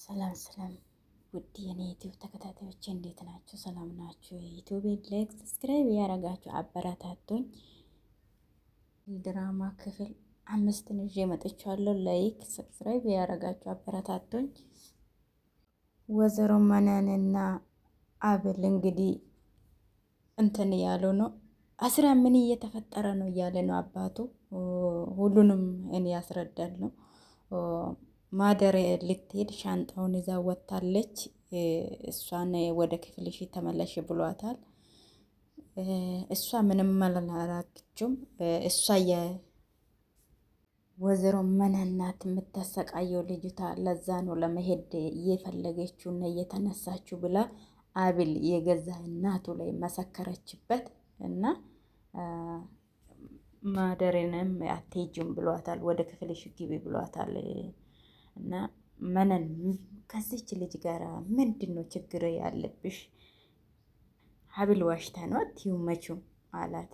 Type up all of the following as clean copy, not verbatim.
ሰላም ሰላም ውድ የኔ ዩቲዩብ ተከታታዮች እንዴት ናችሁ? ሰላም ናችሁ? የዩቲዩብ ላይክ ሰብስክራይብ ያደረጋችሁ አበረታቱኝ። ድራማ ክፍል 5 ይዤ መጥቻለሁ። ላይክ ሰብስክራይብ ያደረጋችሁ አበረታቱኝ። ወይዘሮ መነንና አብል እንግዲህ እንትን እያሉ ነው። አስራ ምን እየተፈጠረ ነው እያለ ነው አባቱ። ሁሉንም እኔ ያስረዳለሁ። ማደር ልትሄድ ሻንጣውን ይዛ ወጥታለች። እሷን ወደ ክፍልሽ ተመለሽ ብሏታል። እሷ ምንም አላረገችም። እሷ የወይዘሮ መነን ናት የምታሰቃየው ልጅቷ። ለዛ ነው ለመሄድ እየፈለገችውና እየተነሳችው ብላ አብል የገዛ እናቱ ላይ መሰከረችበት እና ማደሬንም አትሄጂም ብሏታል። ወደ ክፍልሽ ግቢ ብሏታል። እና መነን ከዚች ልጅ ጋር ምንድን ነው ችግር ያለብሽ? ሀብል ዋሽታ ነው አትይው መቼም አላት።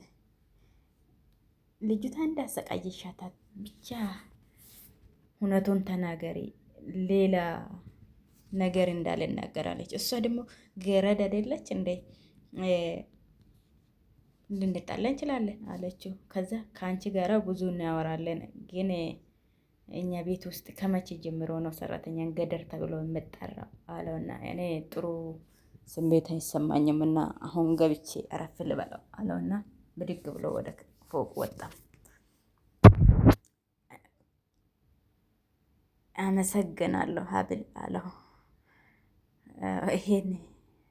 ልጅቷ እንዳሰቃየሻታት ብቻ እውነቱን ተናገሪ፣ ሌላ ነገር እንዳልናገር አለች። እሷ ደግሞ ገረድ አይደለች እንዴ? ልንጣላ እንችላለን አለችው። ከዛ ከአንቺ ጋራ ብዙ እናያወራለን ግን እኛ ቤት ውስጥ ከመቼ ጀምሮ ነው ሰራተኛን ገደር ተብሎ የምጠራው አለውና እኔ ጥሩ ስሜት አይሰማኝም እና አሁን ገብቼ እረፍ ልበለው አለውና ብድግ ብሎ ወደ ፎቅ ወጣ። አመሰግናለሁ ሀብል አለው። ይሄን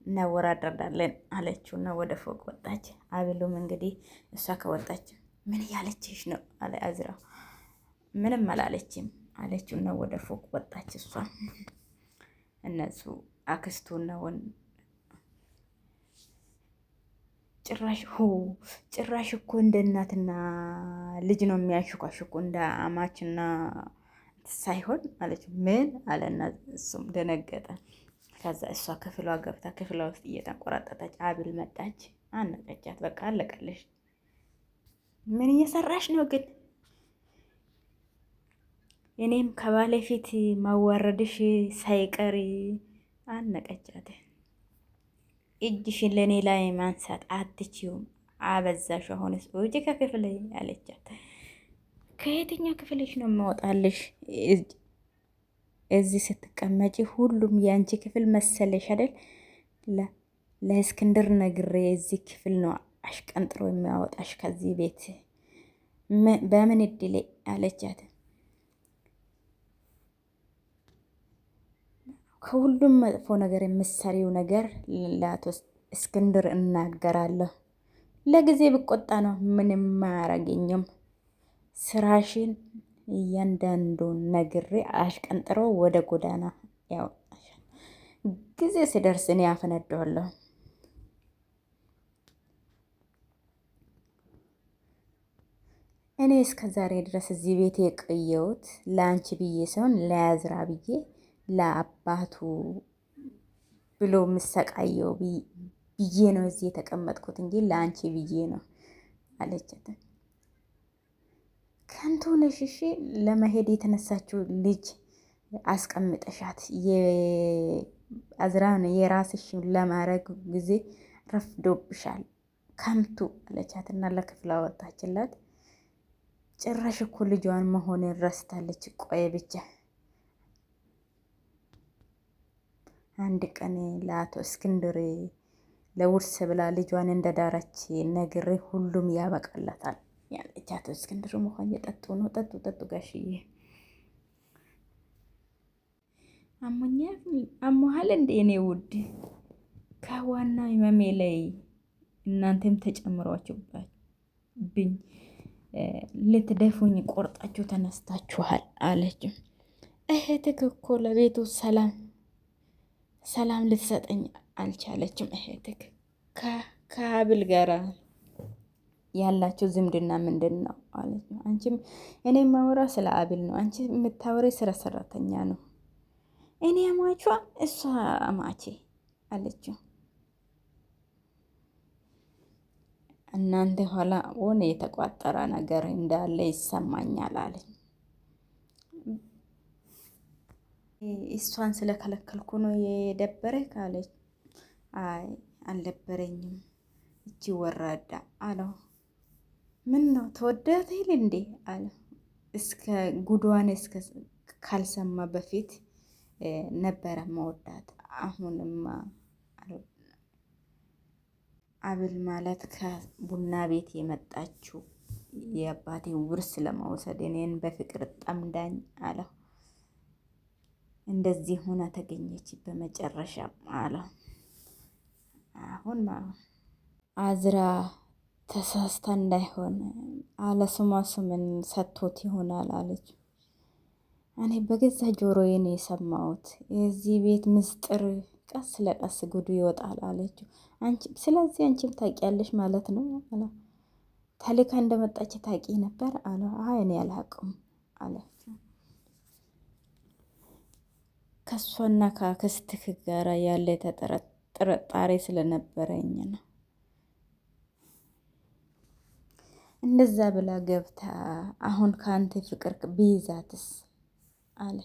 እናወራደርዳለን አለችው እና ወደ ፎቅ ወጣች። አብሉም እንግዲህ እሷ ከወጣች ምን እያለችሽ ነው አለ አዝራው። ምንም አላለችም አለችው እና ወደ ፎቅ ወጣች። እሷ እነሱ አክስቱና ጭራሽ እኮ እንደ እናትና ልጅ ነው የሚያሽኳሽኩ እንደ አማችና ሳይሆን አለች። ምን አለና እሱም ደነገጠ። ከዛ እሷ ክፍሏ ገብታ ክፍሏ ውስጥ እየተንቆራጠጠች አብል መጣች፣ አነቀቻት። በቃ አለቀለሽ። ምን እየሰራሽ ነው ግን? እኔም ከባሌ ፊት ማዋረድሽ ሳይቀር አነቀቻት። እጅሽን ለእኔ ላይ ማንሳት አትችይውም፣ አበዛሽ። አሁንስ ውጪ ከክፍል አለቻት። ከየትኛው ክፍልሽ ነው የማወጣልሽ? እዚህ ስትቀመጪ ሁሉም የአንቺ ክፍል መሰለሽ አይደል? ለእስክንድር ነግሬ እዚህ ክፍል ነው አሽቀንጥሮ የሚያወጣሽ ከዚህ ቤት። በምን እድሌ አለቻት። ከሁሉም መጥፎ ነገር የምሰሪው ነገር ለአቶ እስክንድር እናገራለሁ። ለጊዜ ብቆጣ ነው ምንም አያረገኝም። ስራሽን እያንዳንዱን ነግሬ አሽቀንጥሮ ወደ ጎዳና ያወጣሻል። ጊዜ ሲደርስ እኔ አፈነዳዋለሁ። እኔ እስከ ዛሬ ድረስ እዚህ ቤት የቆየሁት ለአንቺ ብዬ ሲሆን ለያዝራ ብዬ ለአባቱ ብሎ የምሰቃየው ብዬ ነው እዚህ የተቀመጥኩት እንጂ ለአንቺ ብዬ ነው አለቻት። ከንቱ ነሽ። እሺ ለመሄድ የተነሳችው ልጅ አስቀምጠሻት አዝራን የራስሽን ለማድረግ ጊዜ ረፍዶብሻል። ከምቱ አለቻትና ለክፍል አወጣችላት። ጭራሽ እኮ ልጇን መሆንን ረስታለች። ቆይ ብቻ አንድ ቀን ለአቶ እስክንድር ለውርስ ብላ ልጇን እንደዳረች ነግሬ ሁሉም ያበቃላታል ያለች። አቶ እስክንድር መሆን እየጠጡ ነው። ጠጡ ጠጡ ጋሽዬ አሞሃል እንዴ? እኔ ውድ ከዋናው ህመሜ ላይ እናንተም ተጨምሯችሁብኝ ልትደፉኝ ቆርጣችሁ ተነስታችኋል አለችው። እህትህ እኮ ለቤቱ ሰላም ልትሰጠኝ አልቻለችም። እህትህ ከሀብል ጋራ ያላችሁ ዝምድና ምንድን ነው አለችው። አንቺም እኔ ማወራ ስለ አብል ነው፣ አንቺ የምታወሪ ስለ ሰራተኛ ነው። እኔ አማቿ እሷ አማቼ አለችው። እናንተ ኋላ ሆነ የተቋጠረ ነገር እንዳለ ይሰማኛል አለኝ። እሷን ስለከለከልኩ ነው የደበረ ካለች፣ አይ አልደበረኝም እቺ ወራዳ አለው። ምን ነው ተወዳት ይል እንዴ አለ። እስከ ጉዷን እስከ ካልሰማ በፊት ነበረ መወዳት። አሁንማ አብል ማለት ከቡና ቤት የመጣችው የአባቴ ውርስ ለመውሰድ እኔን በፍቅር ጠምዳኝ አለው። እንደዚህ ሆና ተገኘች በመጨረሻ አለው። አሁን አዝራ ተሳስታ እንዳይሆን አለ ስሟ ስምን ሰጥቶት ይሆናል አለች። እኔ በገዛ ጆሮዬ ነው የሰማሁት። የዚህ ቤት ምስጢር ቀስ ለቀስ ጉዱ ይወጣል አለችው። ስለዚህ አንቺም ታውቂያለሽ ማለት ነው አለ። ተልካ እንደመጣች ታውቂ ነበር አለ። አይ እኔ አላውቅም አለችው። ከሷና ከአክስትህ ጋር ያለ ጥርጣሬ ስለነበረኝ ነው እንደዛ ብላ ገብታ አሁን ከአንተ ፍቅር ቢይዛትስ አለ።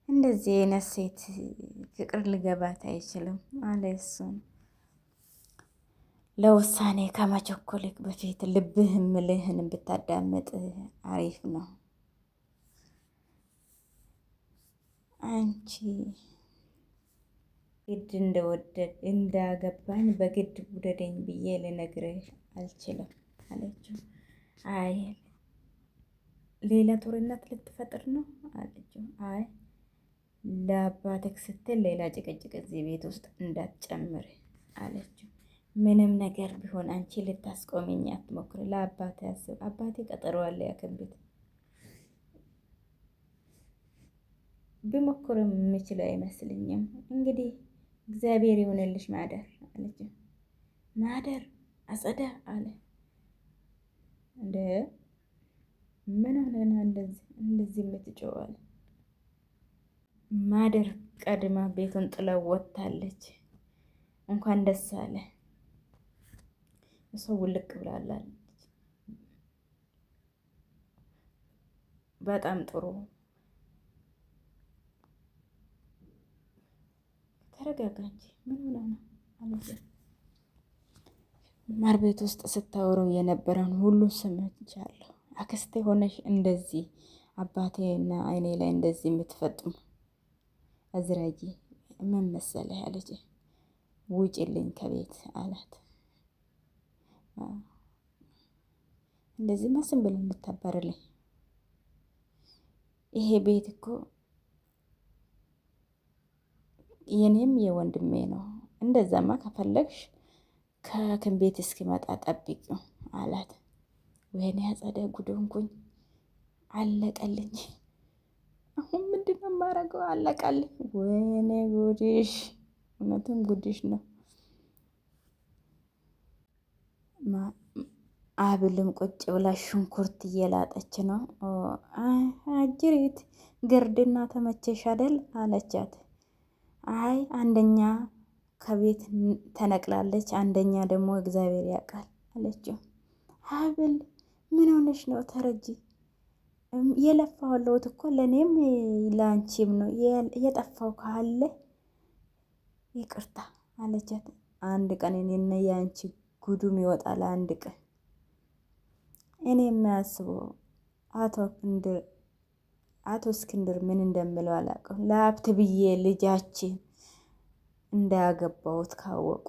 እንደዚህ አይነት ሴት ፍቅር ልገባት አይችልም አለ። እሱን ለውሳኔ ከመቸኮልክ በፊት ልብህ ምልህን ብታዳምጥ አሪፍ ነው። አንቺ ግድ እንደወደድ እንዳገባኝ በግድ ውደደኝ ብዬ ልነግርህ አልችልም አለችው። አይ ሌላ ጦርነት ልትፈጥር ነው አለችው። አይ ለአባትህ ስትል ሌላ ጭቅጭቅ እዚህ ቤት ውስጥ እንዳትጨምር አለችው። ምንም ነገር ቢሆን አንቺ ልታስቆመኝ አትሞክር። ለአባቴ አስብ። አባቴ ቀጠሮ አለ ያክል ቤት ቢሞክርም የምችለው አይመስልኝም። እንግዲህ እግዚአብሔር ይሆንልሽ ማደር አለችው። ማደር አጸዳ አለ። እንደ ምን ሆነና እንደዚህ የምትጮዋል? ማደር ቀድማ ቤቱን ጥለው ወጥታለች። እንኳን ደስ አለ። ሰው ውልቅ ብላለች። በጣም ጥሩ። ተረጋጋ እንጂ ምን ሆነ ነው አለች። ማር ቤት ውስጥ ስታወረው የነበረውን ሁሉ ሰምቻለሁ። አክስቴ ሆነሽ እንደዚህ አባቴና አይኔ ላይ እንደዚህ የምትፈጥሙ አዝራጊ ምን መሰለህ አለች። ውጭልኝ ከቤት አላት። እንደዚህ ማስም ብለን እንድታባርልኝ ይሄ ቤት እኮ የኔም የወንድሜ ነው። እንደዛማ ከፈለግሽ ከክን ቤት እስኪመጣ ጠብቂው አላት። ወይኔ ያጸደ ጉድንኩኝ አለቀልኝ። አሁን ምንድነው የማደርገው? አለቀልኝ። ወይኔ ጉድሽ፣ እውነትም ጉድሽ ነው። አብልም ቁጭ ብላ ሽንኩርት እየላጠች ነው። አጅሪት ግርድና ተመቸሽ አይደል አለቻት። አይ አንደኛ ከቤት ተነቅላለች፣ አንደኛ ደግሞ እግዚአብሔር ያውቃል አለችው። አብል ምን ሆነሽ ነው? ተረጂ የለፋሁት እኮ ለእኔም ለአንቺም ነው። የጠፋው ካለ ይቅርታ አለቻት። አንድ ቀን እኔና የአንቺ ጉዱም ይወጣል። አንድ ቀን እኔ የሚያስበው አቶ እስክንድር ምን እንደምለው አላውቅም። ለሀብት ብዬ ልጃችን እንዳያገባውት ካወቁ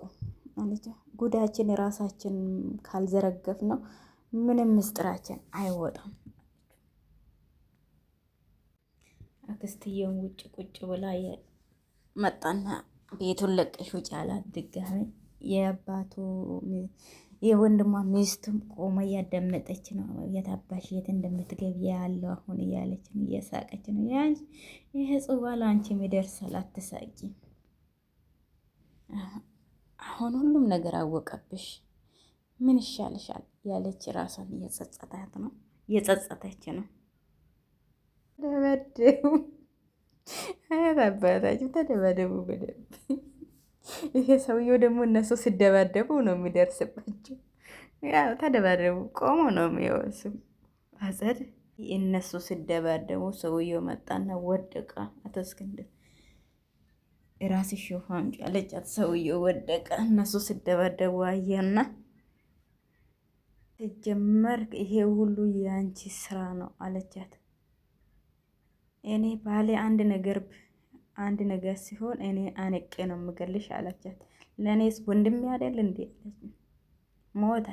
አለች። ጉዳችን ራሳችን ካልዘረገፍ ነው ምንም ምስጢራችን አይወጣም። አክስትየውን ውጭ ቁጭ ብላ መጣና ቤቱን ለቀሽ ውጭ አላት። ድጋሚ የአባቱ የወንድሟ ሚስትም ቆመ እያዳመጠች ነው። የታባሽ የት እንደምትገቢ ያለው አሁን እያለች ነው፣ እየሳቀች ነው። ይሄ ጽዋ ለአንቺም ይደርሳል፣ አትሳቂ። አሁን ሁሉም ነገር አወቀብሽ፣ ምን ይሻልሻል ያለች ራሷን እየጸጸተች ነው። ተደበደቡ፣ አባታችሁ ተደበደቡ በደንብ። ይሄ ሰውየው ደግሞ እነሱ ሲደባደቡ ነው የሚደርስባቸው። ያው ተደባደቡ፣ ቆሞ ነው የሚወሱ። አጸድ እነሱ ሲደባደቡ ሰውየው መጣና ወደቀ። አቶ እስክንድር ራስሽ ውሃ አምጪ አለቻት። ሰውየው ወደቀ። እነሱ ሲደባደቡ አየና ሲጀመር ይሄ ሁሉ የአንቺ ስራ ነው አለቻት። እኔ ባሌ አንድ ነገር ሲሆን እኔ አንቄ ነው የምገልሽ አለቻት። ለእኔስ ወንድሜ አይደል እንዴ ሞተ።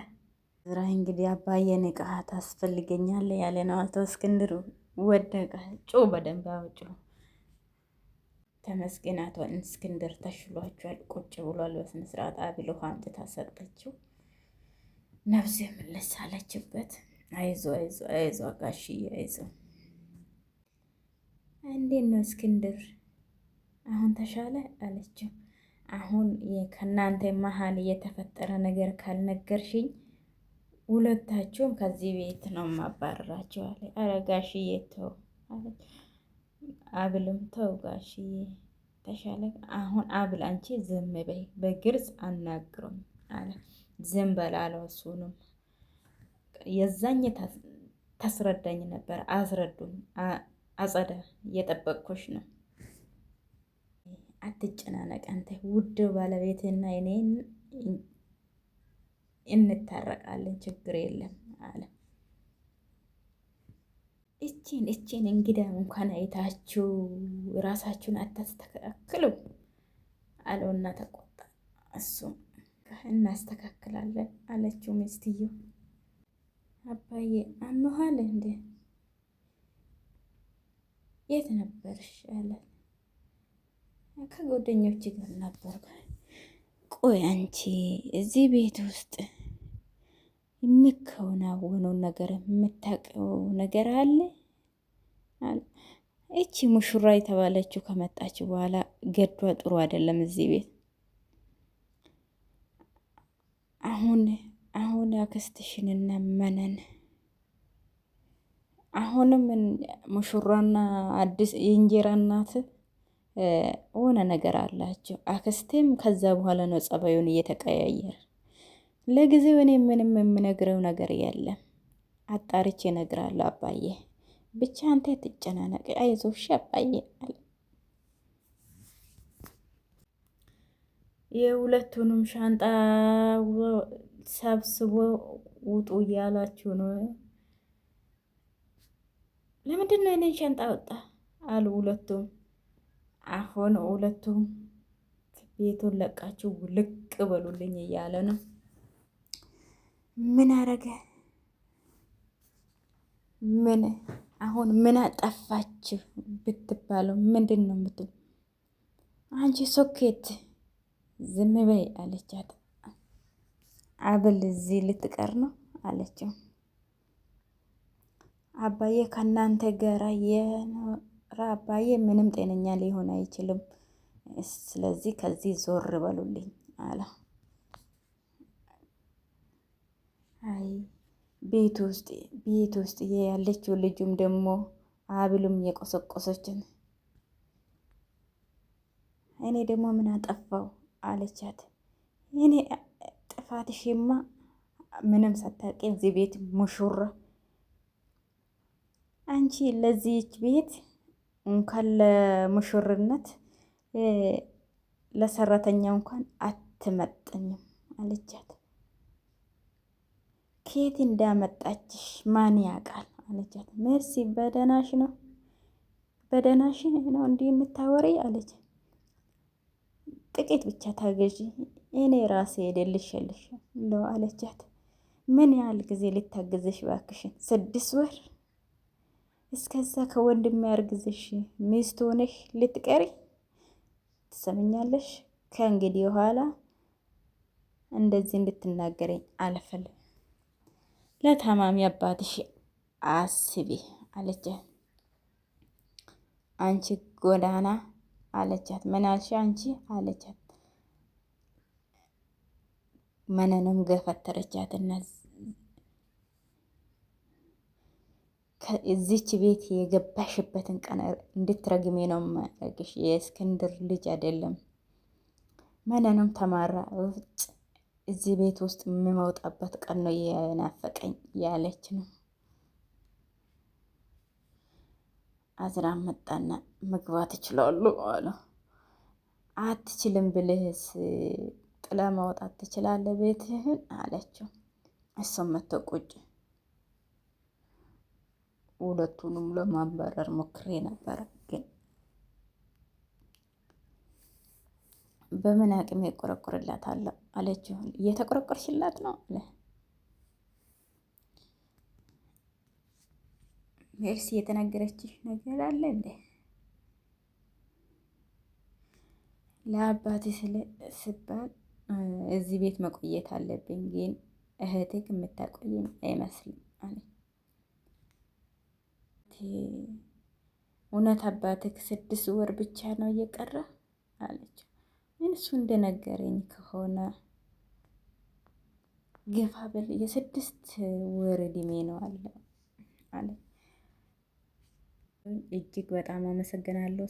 ዝራ እንግዲህ አባዬ ንቃ ታስፈልገኛለ ያለ ነው። አቶ እስክንድር ወደቀ። ጩ በደንብ አውጩ። ተመስገን አቶ እስክንድር ተሽሏቸዋል። ቁጭ ብሏል በስነ ስርዓት። አቢል ውሃ አምጥታ ሰጠችው። ነፍሴ መለስ አለችበት። አይዞ አይዞ አይዞ ጋሽዬ አይዞ። እንዴት ነው እስክንድር አሁን ተሻለ አለችው። አሁን ከእናንተ መሀል የተፈጠረ ነገር ካልነገርሽኝ ሁለታችሁም ከዚህ ቤት ነው ማባረራቸው አለ። ኧረ ጋሽዬ ተው አለ። አብልም ተው ጋሽዬ ተሻለ። አሁን አብል አንቺ ዝም በይ፣ በግልጽ አናግሩም አለ። ዝም በላለው። እሱንም የዛኝ ታስረዳኝ ነበር። አስረዱኝ አጸዳ እየጠበቅኩሽ ነው። አትጨናነቅ አንተ ውድ ባለቤትና እኔን እንታረቃለን፣ ችግር የለም አለ። እቺን እንግዳ እንኳን አይታችሁ ራሳችሁን አታስተካክሉ አለውና ተቆጣ። እሱም እናስተካክላለን አለችው ሚስትየው። አባዬ አመሃል እንዴ? የት ነበርሽ አለ። ከጓደኞች ጋር ነበር። ቆይ አንቺ እዚህ ቤት ውስጥ የሚከናወነው ነገር የምታውቀው ነገር አለ? እቺ ሙሽራ የተባለችው ከመጣች በኋላ ገዷ ጥሩ አይደለም እዚህ ቤት። አሁን አክስትሽንና መነን አሁንም ሙሽራና አዲስ የእንጀራ እናት ሆነ ነገር አላቸው። አክስቴም ከዛ በኋላ ነው ጸባዩን እየተቀያየረ። ለጊዜው እኔ ምንም የምነግረው ነገር የለም፣ አጣርቼ እነግራለሁ አባዬ። ብቻ አንተ ትጨናነቅ፣ አይዞሽ አባዬ አለ። የሁለቱንም ሻንጣ ሰብስቦ ውጡ እያላችሁ ነው። ለምንድን ነው የኔን ሻንጣ ወጣ አሉ ሁለቱም። አሁን ሁለቱም ቤቱን ለቃችሁ ልቅ በሉልኝ እያለ ነው። ምን አረገ? ምን አሁን ምን አጠፋችሁ ብትባለው ምንድን ነው የምትሉ? አንቺ ሶኬት ዝም በይ አለቻት። አብል እዚህ ልትቀር ነው አለችው። አባዬ ከእናንተ ጋር የኖረ አባዬ ምንም ጤነኛ ሊሆን አይችልም። ስለዚህ ከዚህ ዞር በሉልኝ አለ። አይ ቤት ውስጥ ያለችው ልጁም ደግሞ አብሉም የቆሰቆሰችን እኔ ደግሞ ምን አጠፋው አለቻት። እኔ ጥፋትሽማ ምንም ሳታውቂ እዚህ ቤት ሙሽራ አንቺ ለዚህች ቤት እንኳን ለሙሽርነት ለሰራተኛ እንኳን አትመጥኝም አለቻት። ከየት እንዳመጣችሽ ማን ያውቃል አለቻት። ሜርሲ በደናሽ ነው እንዲህ የምታወሪ አለች። ጥቂት ብቻ ታገዢ፣ እኔ ራሴ ሄደልሽልሽ ለው አለቻት። ምን ያህል ጊዜ ልታገዘሽ ባክሽን? 6 ወር። እስከዛ ከወንድሜ አርግዝሽ ሚስት ሆነሽ ልትቀሪ ትሰምኛለሽ? ከእንግዲህ በኋላ እንደዚህ እንድትናገረኝ አልፈልግም። ለታማሚ አባትሽ አስቢ አለቻት። አንቺ ጎዳና አለቻት። ምን አልሽ አንቺ አለቻት። መነንም ገፈተረቻት እና ከዚች ቤት የገባሽበትን ቀን እንድትረግሜ ነው ማረግሽ። የእስክንድር ልጅ አይደለም። መነንም ተማራ ውጭ እዚህ ቤት ውስጥ የምመውጣበት ቀን ነው የናፈቀኝ ያለች ነው። አዝራም መጣና መግባት ይችላሉ አለ። አትችልም ብልህስ ጥለ ማውጣት ትችላለህ ቤትህን አለችው። እሷም መጥቶ ቁጭ ሁለቱንም ለማንበረር ሞክሬ ነበረ፣ ግን በምን አቅሜ እቆረቆርላታለሁ አለችው። እየተቆረቆርሽላት ነው አለ። ሜርሲ የተናገረችሽ ነገር አለ እንዴ? ለአባቴ ስባል እዚህ ቤት መቆየት አለብኝ፣ ግን እህትህ የምታቆየኝ አይመስልም አለ። እውነት አባትህ 6 ወር ብቻ ነው እየቀረ አለች። እሱ እንደነገረኝ ከሆነ ገፋ ብል የ6 ወር እድሜ ነው አለ። እጅግ በጣም አመሰግናለሁ።